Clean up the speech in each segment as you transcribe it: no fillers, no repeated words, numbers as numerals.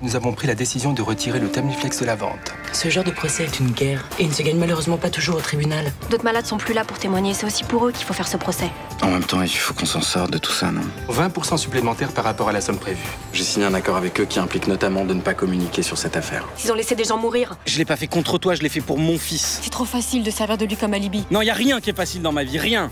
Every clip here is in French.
Nous avons pris la décision de retirer le Tamiflex de la vente. Ce genre de procès est une guerre et il ne se gagne malheureusement pas toujours au tribunal. D'autres malades sont plus là pour témoigner, c'est aussi pour eux qu'il faut faire ce procès. En même temps, il faut qu'on s'en sorte de tout ça, non? 20% supplémentaires par rapport à la somme prévue. J'ai signé un accord avec eux qui implique notamment de ne pas communiquer sur cette affaire. Ils ont laissé des gens mourir. Je l'ai pas fait contre toi, je l'ai fait pour mon fils. C'est trop facile de servir de lui comme alibi. Non, y a rien qui est facile dans ma vie, rien.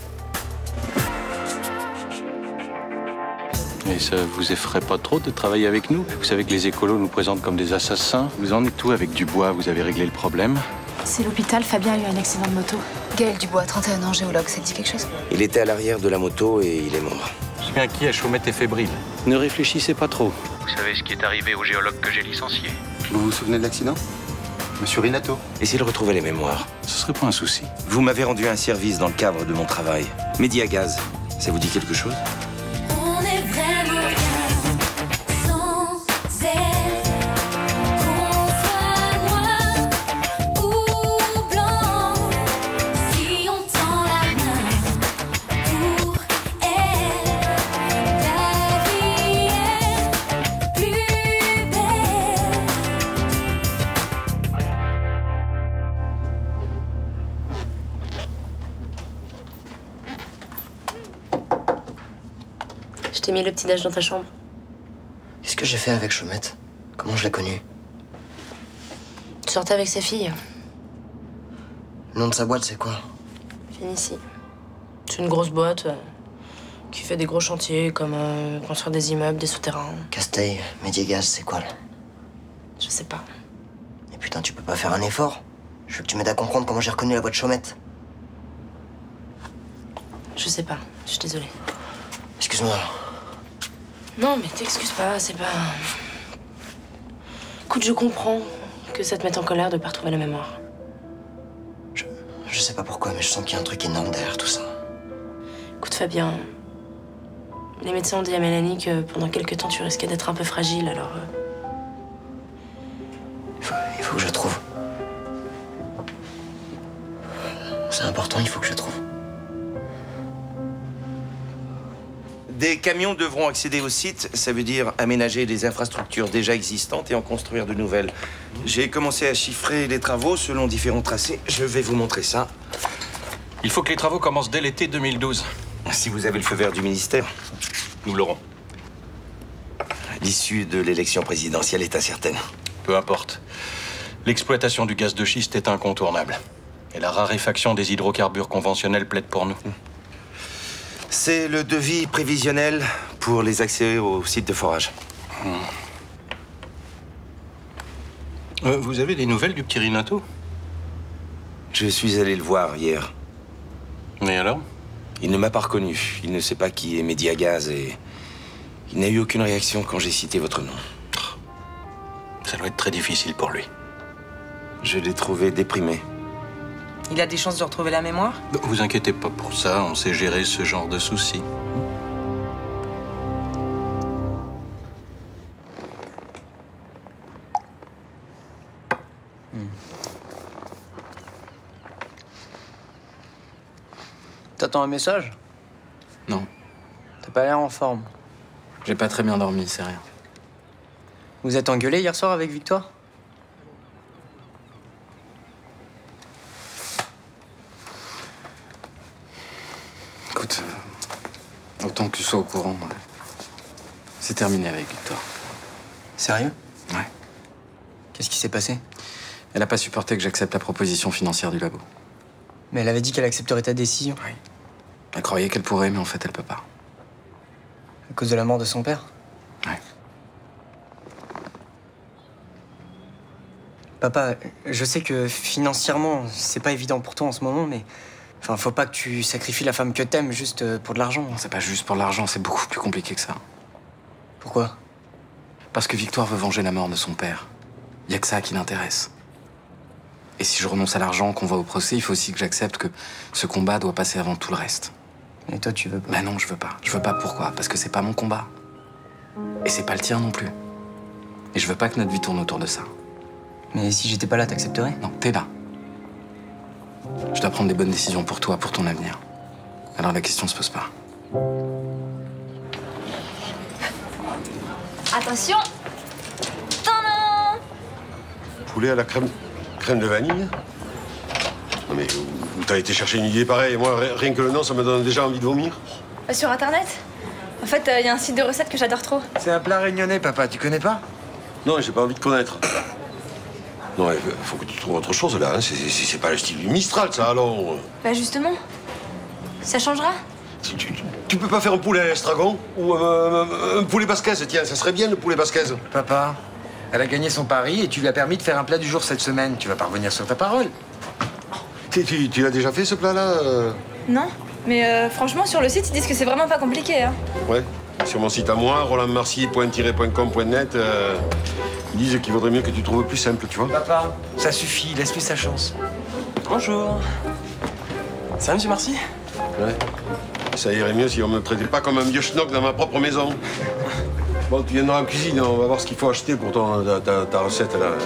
Et ça vous effraie pas trop de travailler avec nous? Vous savez que les écolos nous présentent comme des assassins. Vous en êtes où avec Dubois? Vous avez réglé le problème? C'est l'hôpital, Fabien a eu un accident de moto. Gaël Dubois, 31 ans, géologue, ça te dit quelque chose? Il était à l'arrière de la moto et il est mort. J'ai inquiet à Chaumette est fébrile. Ne réfléchissez pas trop. Vous savez ce qui est arrivé au géologue que j'ai licencié? Vous vous souvenez de l'accident? Monsieur Rinato. Essayez de retrouver les mémoires. Ce serait pas un souci. Vous m'avez rendu un service dans le cadre de mon travail. Mediagaz, ça vous dit quelque chose? Je t'ai mis le petit-déj dans ta chambre. Qu'est-ce que j'ai fait avec Chaumette? Comment je l'ai connue? Tu sortais avec sa fille. Le nom de sa boîte, c'est quoi? Fénicie. C'est une grosse boîte qui fait des gros chantiers comme construire des immeubles, des souterrains. Casteil, Mediagaz, c'est quoi, là? Je sais pas. Et putain, tu peux pas faire un effort? Je veux que tu m'aides à comprendre comment j'ai reconnu la boîte Chaumette. Je sais pas. Je suis désolée. Excuse-moi. Non, mais t'excuses pas, c'est pas... Écoute, je comprends que ça te mette en colère de pas retrouver la mémoire. Je sais pas pourquoi, mais je sens qu'il y a un truc énorme derrière tout ça. Écoute, Fabien, les médecins ont dit à Mélanie que pendant quelques temps, tu risquais d'être un peu fragile, alors... Il faut que je trouve. C'est important, il faut que je trouve. Des camions devront accéder au site, ça veut dire aménager des infrastructures déjà existantes et en construire de nouvelles. J'ai commencé à chiffrer les travaux selon différents tracés. Je vais vous montrer ça. Il faut que les travaux commencent dès l'été 2012. Si vous avez le feu vert du ministère, Nous l'aurons. l'issue de l'élection présidentielle est incertaine. Peu importe. L'exploitation du gaz de schiste est incontournable. Et la raréfaction des hydrocarbures conventionnels plaide pour nous. C'est le devis prévisionnel pour les accès au site de forage. Vous avez des nouvelles du petit Rinato? Je suis allé le voir hier. Et alors? Il ne m'a pas reconnu. Il ne sait pas qui est Mediagaz et il n'a eu aucune réaction quand j'ai cité votre nom. Ça doit être très difficile pour lui. Je l'ai trouvé déprimé. Il a des chances de retrouver la mémoire? Vous inquiétez pas pour ça, on sait gérer ce genre de soucis. T'attends un message? Non, T'as pas l'air en forme. j'ai pas très bien dormi, c'est rien. Vous êtes engueulé hier soir avec Victoire? Écoute, autant que tu sois au courant, c'est terminé avec Victoire. Sérieux? Ouais. Qu'est-ce qui s'est passé? Elle a pas supporté que j'accepte la proposition financière du labo. Mais elle avait dit qu'elle accepterait ta décision. Oui. Elle croyait qu'elle pourrait, mais en fait, elle peut pas. À cause de la mort de son père? Ouais. Papa, je sais que financièrement, c'est pas évident pour toi en ce moment, mais... Enfin, faut pas que tu sacrifies la femme que t'aimes juste pour de l'argent. C'est pas juste pour l'argent, c'est beaucoup plus compliqué que ça. Pourquoi? Parce que Victoire veut venger la mort de son père. Y a que ça qui l'intéresse. Et si je renonce à l'argent, qu'on va au procès, il faut aussi que j'accepte que ce combat doit passer avant tout le reste. Et toi, tu veux pas? Ben non, je veux pas. Je veux pas pourquoi? Parce que c'est pas mon combat. Et c'est pas le tien non plus. Et je veux pas que notre vie tourne autour de ça. Mais si j'étais pas là, t'accepterais? Non, t'es là. Je dois prendre des bonnes décisions pour toi, pour ton avenir. Alors la question se pose pas. Attention! T'en poulet à la crème de vanille. Non mais où t'as été chercher une idée pareille? Moi, rien que le nom, ça me donne déjà envie de vomir. Sur Internet. En fait, il y a un site de recettes que j'adore trop. C'est un plat réunionnais, papa. Tu connais pas? Non, j'ai pas envie de connaître. Non, il faut que tu trouves autre chose, là. Hein. C'est pas le style du Mistral, ça, alors. Bah justement. Ça changera. Tu peux pas faire un poulet à l'estragon? Ou un poulet basquaise? Tiens, ça serait bien, le poulet basquaise. Papa, elle a gagné son pari et tu lui as permis de faire un plat du jour cette semaine. Tu vas pas revenir sur ta parole. Tu l'as déjà fait, ce plat-là Non. Mais franchement, sur le site, ils disent que c'est vraiment pas compliqué. Hein. Ouais. Sur mon site à moi, rolandmarcy.com.net, ils disent qu'il vaudrait mieux que tu trouves plus simple, tu vois. Papa, ça suffit. Laisse-lui sa chance. Bonjour. Ça va, monsieur Marcy? Ouais. Ça irait mieux si on me traitait pas comme un vieux schnock dans ma propre maison. Bon, tu viendras en cuisine, on va voir ce qu'il faut acheter pour ta recette, là. Hein.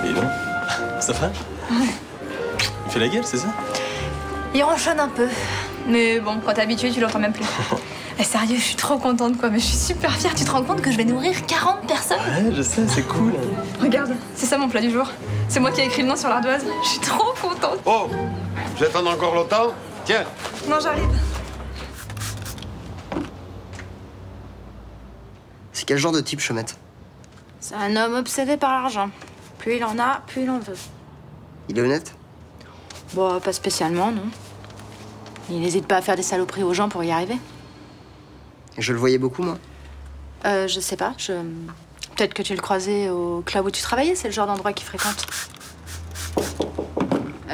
Et non. Ça va? Ouais. Il fait la gueule, c'est ça? Il ronchonne un peu. Mais bon, quand t'es habitué, tu l'entends même plus. Eh, sérieux, je suis trop contente, quoi. Mais je suis super fière. Tu te rends compte que je vais nourrir 40 personnes? Ouais, je sais, c'est cool. Regarde, c'est ça mon plat du jour. C'est moi qui ai écrit le nom sur l'ardoise. Je suis trop contente. Oh! Je vais attendre encore longtemps? Tiens! Non, j'arrive. C'est quel genre de type, Chomette? C'est un homme obsédé par l'argent. Plus il en a, plus il en veut. Il est honnête? Bon, pas spécialement, non. Il n'hésite pas à faire des saloperies aux gens pour y arriver. Je le voyais beaucoup, moi. Je sais pas, Peut-être que tu le croisais au club où tu travaillais, c'est le genre d'endroit qu'il fréquente.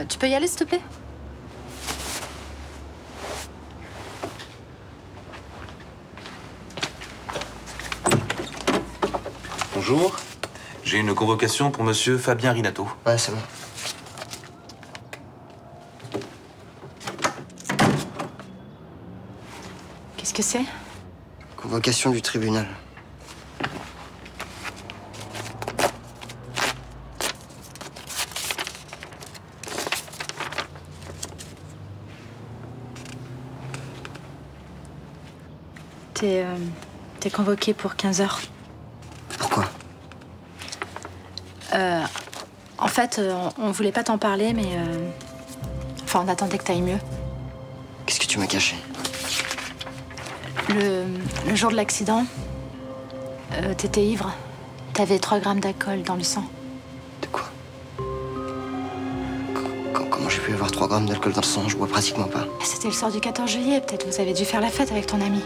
Tu peux y aller, s'il te plaît? Bonjour. J'ai une convocation pour monsieur Fabien Rinato. Ouais, c'est bon. Qu'est-ce que c'est? Convocation du tribunal. T'es convoqué pour 15 heures. Pourquoi? En fait, on voulait pas t'en parler, mais... Enfin, on attendait que t'ailles mieux. Qu'est-ce que tu m'as caché? Le jour de l'accident, t'étais ivre. T'avais 3 grammes d'alcool dans le sang. De quoi? Comment j'ai pu avoir 3 grammes d'alcool dans le sang? Je bois pratiquement pas. C'était le soir du 14 juillet, peut-être vous avez dû faire la fête avec ton ami.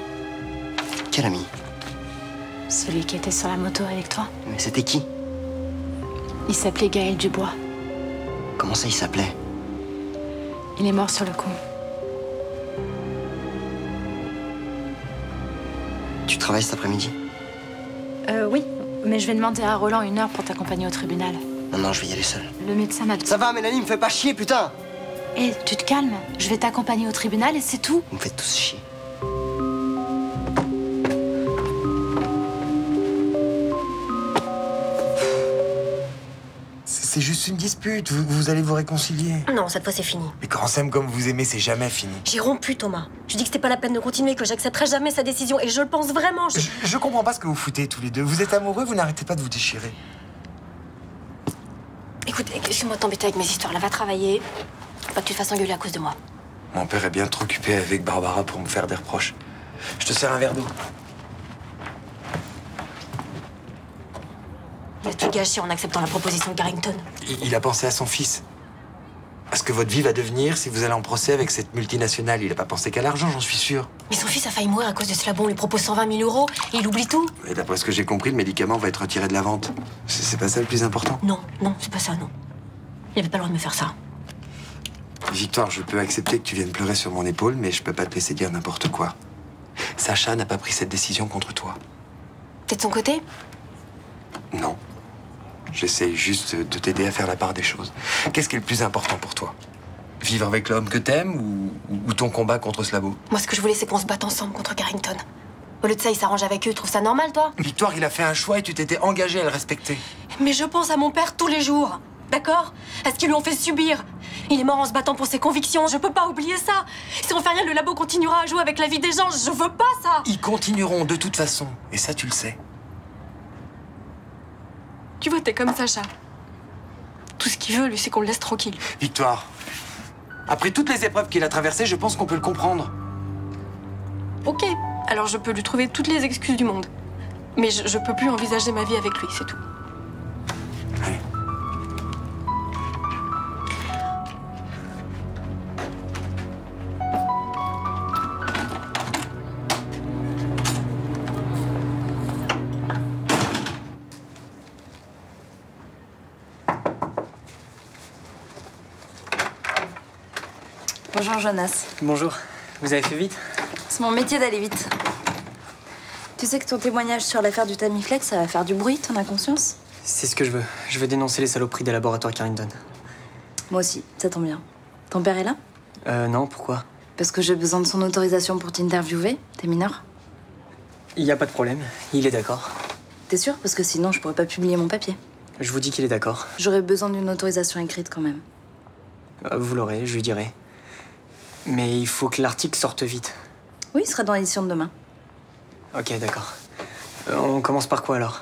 Quel ami? Celui qui était sur la moto avec toi. Mais c'était qui? Il s'appelait Gaël Dubois. Comment ça, il s'appelait? Il est mort sur le coup. Tu travailles cet après-midi? Oui, mais je vais demander à Roland 1 heure pour t'accompagner au tribunal. Non, je vais y aller seul. Le médecin m'a... Ça va, Mélanie, me fais pas chier, putain! Hé, tu te calmes. Je vais t'accompagner au tribunal et c'est tout. Vous me faites tous chier. C'est juste une dispute, vous allez vous réconcilier. Non, cette fois c'est fini. Mais quand on s'aime comme vous aimez, c'est jamais fini. J'ai rompu Thomas. Je dis que c'était pas la peine de continuer, que j'accepterai jamais sa décision et je le pense vraiment. Je comprends pas ce que vous foutez tous les deux. Vous êtes amoureux, vous n'arrêtez pas de vous déchirer. Écoute, excuse-moi de t'embêter avec mes histoires. Là, va travailler. Pas que tu te fasses engueuler à cause de moi. Mon père est bien trop occupé avec Barbara pour me faire des reproches. Je te sers un verre d'eau. Il a tout gâché en acceptant la proposition de Carrington. Il a pensé à son fils. À ce que votre vie va devenir si vous allez en procès avec cette multinationale. Il a pas pensé qu'à l'argent, j'en suis sûr. Mais son fils a failli mourir à cause de cela. Bon, on lui propose 120 000 euros et il oublie tout. Et d'après ce que j'ai compris, le médicament va être retiré de la vente. C'est pas ça le plus important? Non, c'est pas ça, non. Il avait pas le droit de me faire ça. Victoire, je peux accepter que tu viennes pleurer sur mon épaule, mais je peux pas te laisser dire n'importe quoi. Sacha n'a pas pris cette décision contre toi. T'es de son côté? Non. J'essaye juste de t'aider à faire la part des choses. Qu'est-ce qui est le plus important pour toi? Vivre avec l'homme que t'aimes ou ton combat contre ce labo? Moi, ce que je voulais, c'est qu'on se batte ensemble contre Carrington. Au lieu de ça, il s'arrange avec eux. Tu trouves ça normal, toi? Victoire, il a fait un choix et tu t'étais engagée à le respecter. Mais je pense à mon père tous les jours. D'accord? À ce qu'ils lui ont fait subir. Il est mort en se battant pour ses convictions. Je peux pas oublier ça. Si on fait rien, le labo continuera à jouer avec la vie des gens. Je veux pas ça. Ils continueront de toute façon. Et ça, tu le sais. Tu vois, t'es comme Sacha. Tout ce qu'il veut, lui, c'est qu'on le laisse tranquille. Victoire, après toutes les épreuves qu'il a traversées, je pense qu'on peut le comprendre. Ok, alors je peux lui trouver toutes les excuses du monde. Mais je peux plus envisager ma vie avec lui, c'est tout. Allez. Bonjour Jonas. Bonjour. Vous avez fait vite? C'est mon métier d'aller vite. Tu sais que ton témoignage sur l'affaire du Tamiflex, ça va faire du bruit, t'en as conscience? C'est ce que je veux. Je veux dénoncer les saloperies des laboratoires Carrington. Moi aussi, ça tombe bien. Ton père est là? Non, pourquoi? Parce que j'ai besoin de son autorisation pour t'interviewer. T'es mineur? Il n'y a pas de problème. Il est d'accord. T'es sûr? Parce que sinon, je pourrais pas publier mon papier. Je vous dis qu'il est d'accord. J'aurais besoin d'une autorisation écrite quand même. Vous l'aurez, je lui dirai. Mais il faut que l'article sorte vite. Oui, il sera dans l'édition de demain. Ok, d'accord. On commence par quoi alors?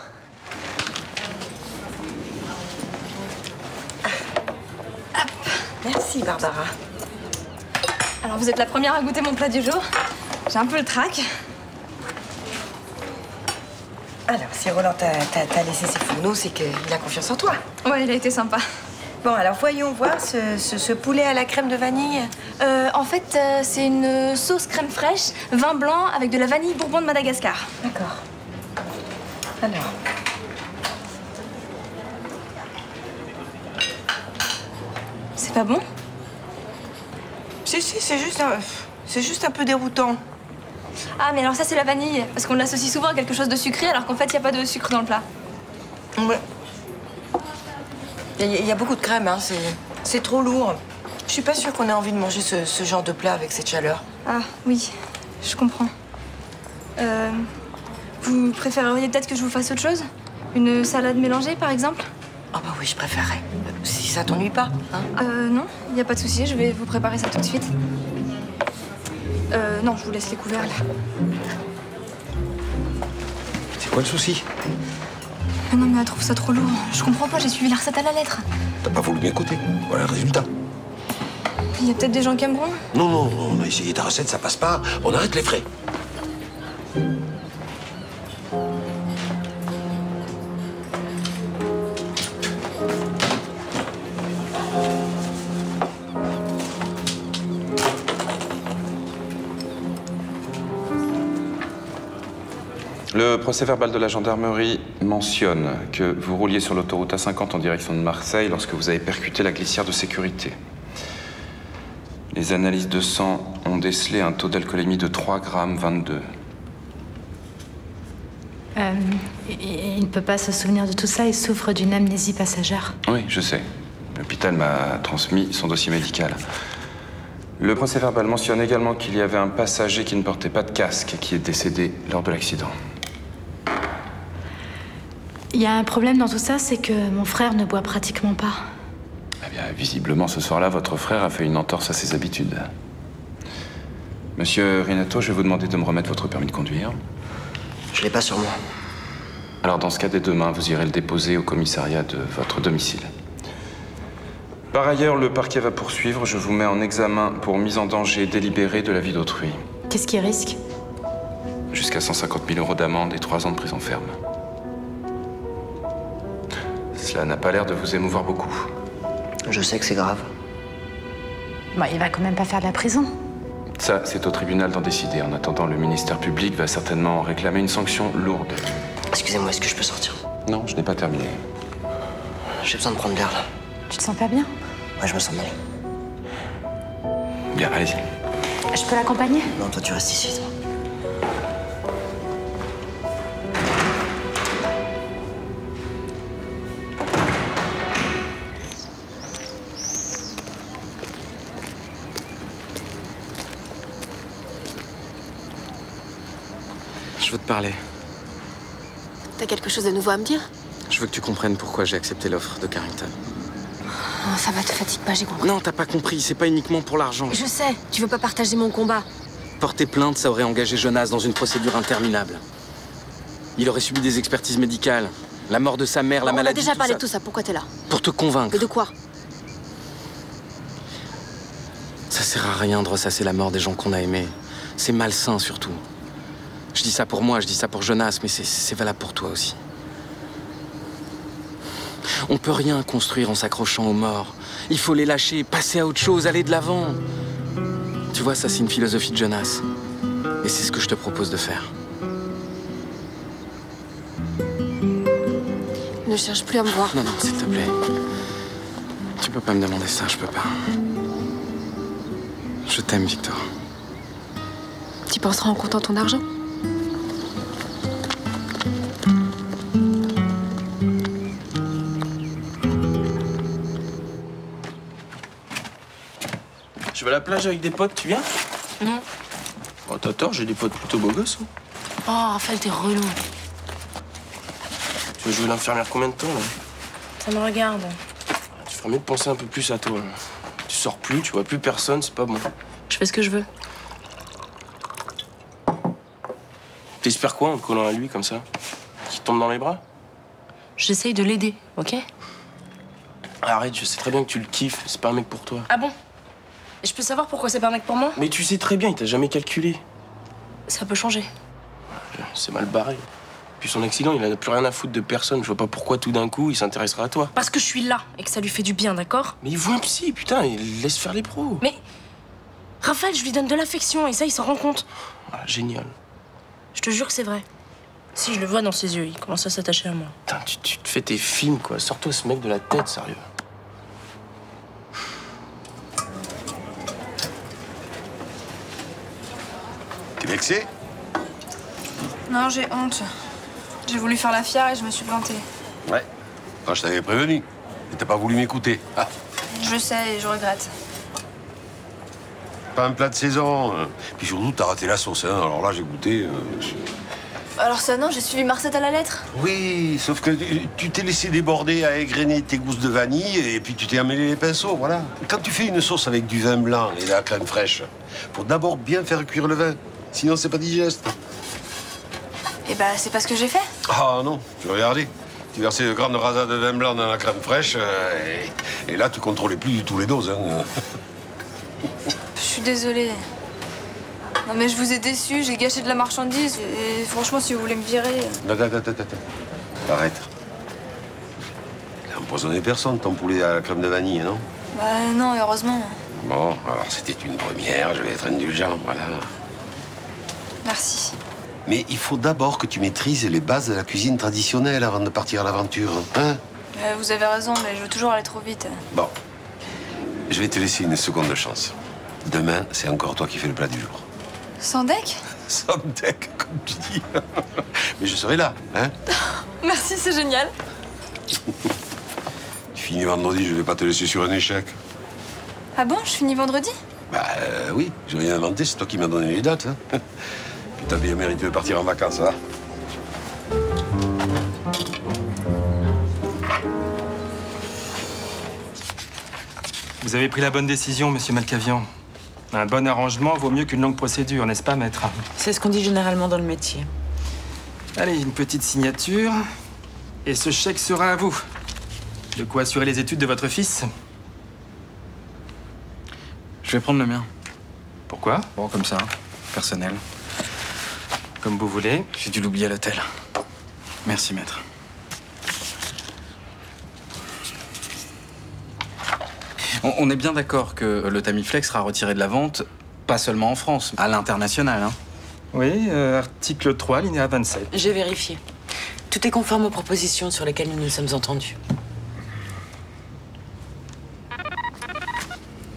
Merci Barbara. Alors vous êtes la première à goûter mon plat du jour. J'ai un peu le trac. Alors, si Roland t'a laissé ses fourneaux, c'est qu'il a confiance en toi. Ouais, il a été sympa. Bon, alors voyons voir ce poulet à la crème de vanille. En fait, c'est une sauce crème fraîche, vin blanc avec de la vanille bourbon de Madagascar. D'accord. Alors. C'est pas bon? Si, c'est juste un peu déroutant. Ah, mais alors ça, c'est la vanille. Parce qu'on l'associe souvent à quelque chose de sucré, alors qu'en fait, il n'y a pas de sucre dans le plat. Ouais. Il y a beaucoup de crème, hein. C'est trop lourd. Je suis pas sûre qu'on ait envie de manger ce genre de plat avec cette chaleur. Ah, oui. Je comprends. Vous préféreriez peut-être que je vous fasse autre chose? Une salade mélangée, par exemple? Ah bah oui, je préférerais. Si ça t'ennuie pas, hein? Non, il n'y a pas de souci. Je vais vous préparer ça tout de suite. Non, je vous laisse les couverts, là. C'est quoi le souci? Mais non, mais elle trouve ça trop lourd. Je comprends pas, j'ai suivi la recette à la lettre. T'as pas voulu m'écouter. Voilà le résultat. Il y a peut-être des gens qui aimeront. Non, on a essayé ta recette, ça passe pas. On arrête les frais. Le procès-verbal de la gendarmerie mentionne que vous rouliez sur l'autoroute A50 en direction de Marseille lorsque vous avez percuté la glissière de sécurité. Les analyses de sang ont décelé un taux d'alcoolémie de 3,22 g. Il ne peut pas se souvenir de tout ça, il souffre d'une amnésie passagère. Oui, je sais. L'hôpital m'a transmis son dossier médical. Le procès-verbal mentionne également qu'il y avait un passager qui ne portait pas de casque et qui est décédé lors de l'accident. Il y a un problème dans tout ça, c'est que mon frère ne boit pratiquement pas. Eh bien, visiblement, ce soir-là, votre frère a fait une entorse à ses habitudes. Monsieur Rinato, je vais vous demander de me remettre votre permis de conduire. Je l'ai pas sur moi. Alors, dans ce cas, dès demain, vous irez le déposer au commissariat de votre domicile. Par ailleurs, le parquet va poursuivre. Je vous mets en examen pour mise en danger délibérée de la vie d'autrui. Qu'est-ce qu'il risque? Jusqu'à 150 000 € d'amende et 3 ans de prison ferme. Cela n'a pas l'air de vous émouvoir beaucoup. Je sais que c'est grave. Bon, il va quand même pas faire de la prison. Ça, c'est au tribunal d'en décider. En attendant, le ministère public va certainement réclamer une sanction lourde. Excusez-moi, est-ce que je peux sortir? Non, je n'ai pas terminé. J'ai besoin de prendre l'air, là. Tu te sens pas bien? Ouais, je me sens mal. Bien, allez-y. Je peux l'accompagner? Non, toi, tu restes ici, toi. Je veux te parler. T'as quelque chose de nouveau à me dire? Je veux que tu comprennes pourquoi j'ai accepté l'offre de Carrington. Oh, ça va, te fatigue pas, j'ai compris. Non, t'as pas compris. C'est pas uniquement pour l'argent. Je sais, tu veux pas partager mon combat. Porter plainte, ça aurait engagé Jonas dans une procédure interminable. Il aurait subi des expertises médicales. La mort de sa mère, la maladie, On a déjà parlé ça. de tout ça, pourquoi t'es là? Pour te convaincre. Et de quoi? Ça sert à rien de ressasser la mort des gens qu'on a aimés. C'est malsain, surtout. Je dis ça pour moi, je dis ça pour Jonas, mais c'est valable pour toi aussi. On peut rien construire en s'accrochant aux morts. Il faut les lâcher, passer à autre chose, aller de l'avant. Tu vois, ça c'est une philosophie de Jonas. Et c'est ce que je te propose de faire. Ne cherche plus à me voir. Non, non, s'il te plaît. Tu peux pas me demander ça, je peux pas. Je t'aime, Victor. Tu penseras en comptant ton argent? Je vais à la plage avec des potes, tu viens? Non. Oh, t'as tort, j'ai des potes plutôt beaux gosses. Hein. Oh, Raphaël, t'es relou. Tu veux jouer l'infirmière combien de temps, là? Ça me regarde. Tu ferais mieux de penser un peu plus à toi, là. Tu sors plus, tu vois plus personne, c'est pas bon. Je fais ce que je veux. T'espères quoi en te collant à lui, comme ça? Qu'il tombe dans les bras? J'essaye de l'aider, ok? Arrête, je sais très bien que tu le kiffes, c'est pas un mec pour toi. Ah bon? Et je peux savoir pourquoi c'est pas un mec pour moi? Mais tu sais très bien, il t'a jamais calculé. Ça peut changer. C'est mal barré. Puis son accident, il en a plus rien à foutre de personne. Je vois pas pourquoi tout d'un coup, il s'intéressera à toi. Parce que je suis là et que ça lui fait du bien, d'accord? Mais il voit un psy, putain, il laisse faire les pros. Mais Raphaël, je lui donne de l'affection et ça, il s'en rend compte. Ah, génial. Je te jure que c'est vrai. Si je le vois dans ses yeux, il commence à s'attacher à moi. Putain, tu te fais tes films, quoi. Sors-toi ce mec de la tête, sérieux. T'es vexé? Non, j'ai honte. J'ai voulu faire la fière et je me suis plantée. Ouais. Quand je t'avais prévenu. Et t'as pas voulu m'écouter. Ah. Je sais et je regrette. Pas un plat de saison. Puis surtout, t'as raté la sauce. Hein. Alors là, j'ai goûté. Alors ça, non, j'ai suivi Marcette à la lettre. Oui, sauf que tu t'es laissé déborder à égrener tes gousses de vanille et puis tu t'es emmêlé les pinceaux, voilà. Quand tu fais une sauce avec du vin blanc et de la crème fraîche, faut d'abord bien faire cuire le vin. Sinon, c'est pas digeste. Eh ben, c'est pas ce que j'ai fait. Ah non, tu regardais. Tu versais de grandes rasades de vin blanc dans la crème fraîche et là, tu contrôlais plus du tout les doses. Hein. Je suis désolée. Non mais je vous ai déçu, j'ai gâché de la marchandise et franchement, si vous voulez me virer... Attends. Arrête. T'as empoisonné personne, ton poulet à la crème de vanille, non? Bah non, heureusement. Bon, alors c'était une première, je vais être indulgent, voilà. Merci. Mais il faut d'abord que tu maîtrises les bases de la cuisine traditionnelle avant de partir à l'aventure, hein? Vous avez raison, mais je veux toujours aller trop vite. Bon, je vais te laisser une seconde chance. Demain, c'est encore toi qui fais le plat du jour. Sans deck? Sans deck, comme tu dis. Mais je serai là, hein? Merci, c'est génial. Tu finis vendredi, je vais pas te laisser sur un échec. Ah bon, je finis vendredi? Bah oui, j'ai rien inventé, c'est toi qui m'as donné les dates. Hein. Puis t'as bien mérité de partir en vacances, hein? Vous avez pris la bonne décision, monsieur Malkavian. Un bon arrangement vaut mieux qu'une longue procédure, n'est-ce pas, maître? C'est ce qu'on dit généralement dans le métier. Allez, une petite signature. Et ce chèque sera à vous. De quoi assurer les études de votre fils? Je vais prendre le mien. Pourquoi? Bon, comme ça, personnel. Comme vous voulez. J'ai dû l'oublier à l'hôtel. Merci, maître. On est bien d'accord que le Tamiflex sera retiré de la vente, pas seulement en France, à l'international, hein? Oui, article 3, alinéa 27. J'ai vérifié. Tout est conforme aux propositions sur lesquelles nous nous sommes entendus.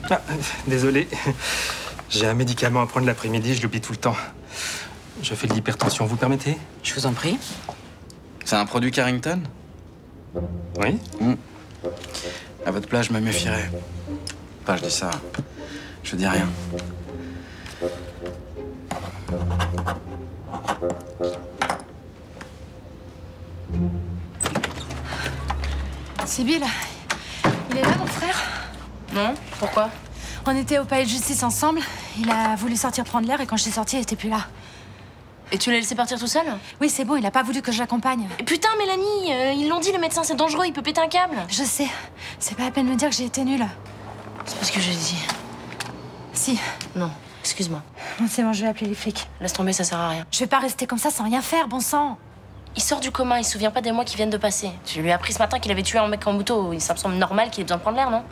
Ah, désolé. J'ai un médicament à prendre l'après-midi, je l'oublie tout le temps. Je fais de l'hypertension, vous permettez? Je vous en prie. C'est un produit Carrington? Oui. À votre place, je me méfierais. Enfin, je dis ça. Je dis rien. Sibylle, il est là, mon frère? Non? Pourquoi? On était au palais de justice ensemble. Il a voulu sortir prendre l'air et quand je suis sortie, il était plus là. Et tu l'as laissé partir tout seul? Oui, c'est bon, il a pas voulu que je l'accompagne. Putain, Mélanie, ils l'ont dit, le médecin, c'est dangereux, il peut péter un câble. Je sais. C'est pas à peine de me dire que j'ai été nulle. C'est pas ce que j'ai dit. Si. Non, excuse-moi. Non, c'est bon, je vais appeler les flics. Laisse tomber, ça sert à rien. Je vais pas rester comme ça sans rien faire, bon sang. Il sort du coma, il se souvient pas des mois qui viennent de passer. Tu lui as appris ce matin qu'il avait tué un mec en moto. Ça me semble normal qu'il ait besoin de prendre l'air, non?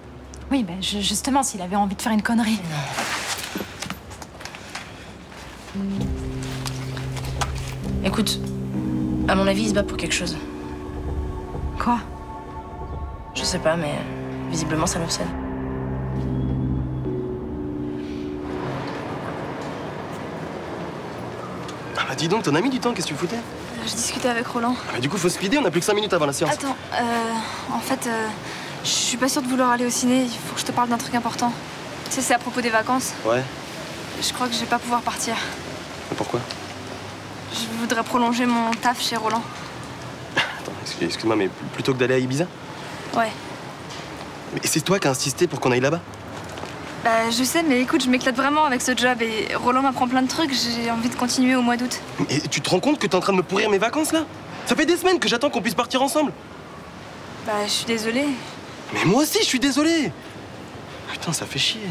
Oui, ben justement, s'il avait envie de faire une connerie. Non. Écoute, à mon avis, il se bat pour quelque chose. Quoi? Je sais pas, mais visiblement, ça l'obsède. Ah bah dis donc, t'en as mis du temps, qu'est-ce que tu foutais? Je discutais avec Roland. Bah du coup, faut speeder, on a plus que 5 minutes avant la séance. Attends, en fait, je suis pas sûre de vouloir aller au ciné. Il faut que je te parle d'un truc important. Tu sais, c'est à propos des vacances. Ouais. Je crois que je vais pas pouvoir partir. Pourquoi? Je voudrais prolonger mon taf chez Roland. Attends, excuse-moi, mais plutôt que d'aller à Ibiza? Ouais. Mais c'est toi qui as insisté pour qu'on aille là-bas? Bah, je sais, mais écoute, je m'éclate vraiment avec ce job et Roland m'apprend plein de trucs. J'ai envie de continuer au mois d'août. Et tu te rends compte que t'es en train de me pourrir mes vacances, là? Ça fait des semaines que j'attends qu'on puisse partir ensemble. Bah, je suis désolée. Mais moi aussi, je suis désolé. Putain, ça fait chier.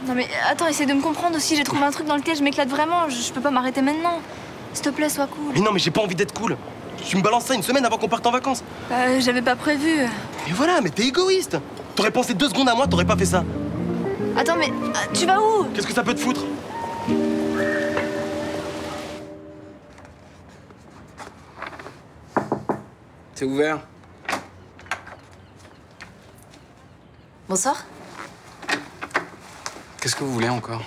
Non mais attends, essaie de me comprendre aussi. J'ai trouvé un truc dans lequel je m'éclate vraiment. Je peux pas m'arrêter maintenant. S'il te plaît, sois cool. Mais non, mais j'ai pas envie d'être cool. Tu me balances ça une semaine avant qu'on parte en vacances. Bah, j'avais pas prévu. Mais voilà, mais t'es égoïste. T'aurais pensé 2 secondes à moi, t'aurais pas fait ça. Attends, mais tu vas où? Qu'est-ce que ça peut te foutre? C'est ouvert. Bonsoir. Qu'est-ce que vous voulez encore?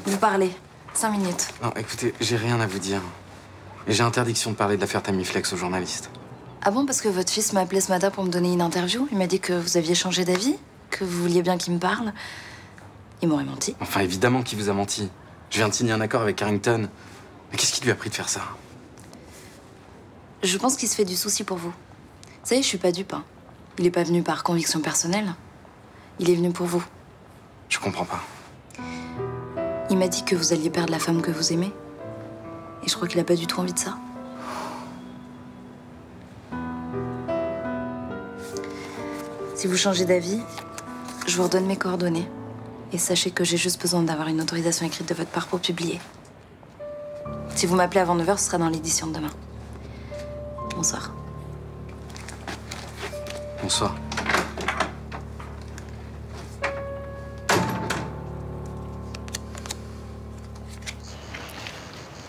Vous parlez. 5 minutes. Non, écoutez, j'ai rien à vous dire. Et j'ai interdiction de parler de l'affaire Tamiflex aux journalistes. Ah bon, parce que votre fils m'a appelé ce matin pour me donner une interview. Il m'a dit que vous aviez changé d'avis, que vous vouliez bien qu'il me parle. Il m'aurait menti. Enfin, évidemment qu'il vous a menti. Je viens de signer un accord avec Carrington. Mais qu'est-ce qui lui a pris de faire ça? Je pense qu'il se fait du souci pour vous. Vous savez, je suis pas dupe, hein. Il est pas venu par conviction personnelle. Il est venu pour vous. Je comprends pas. Il m'a dit que vous alliez perdre la femme que vous aimez. Et je crois qu'il a pas du tout envie de ça. Si vous changez d'avis, je vous redonne mes coordonnées. Et sachez que j'ai juste besoin d'avoir une autorisation écrite de votre part pour publier. Si vous m'appelez avant 9h, ce sera dans l'édition de demain. Bonsoir. Bonsoir.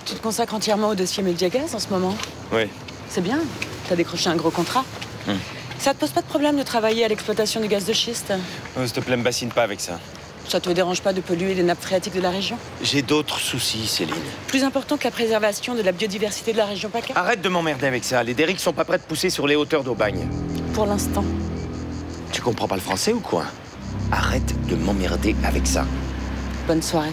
Tu te consacres entièrement au dossier Mediagaz en ce moment? Oui. C'est bien. T'as décroché un gros contrat. Ça te pose pas de problème de travailler à l'exploitation du gaz de schiste? S'il te plaît, me bassine pas avec ça. Ça te dérange pas de polluer les nappes phréatiques de la région? J'ai d'autres soucis, Céline. Plus important que la préservation de la biodiversité de la région PACA? Arrête de m'emmerder avec ça. Les derricks sont pas prêts de pousser sur les hauteurs d'Aubagne. Pour l'instant. Tu comprends pas le français ou quoi? Arrête de m'emmerder avec ça. Bonne soirée.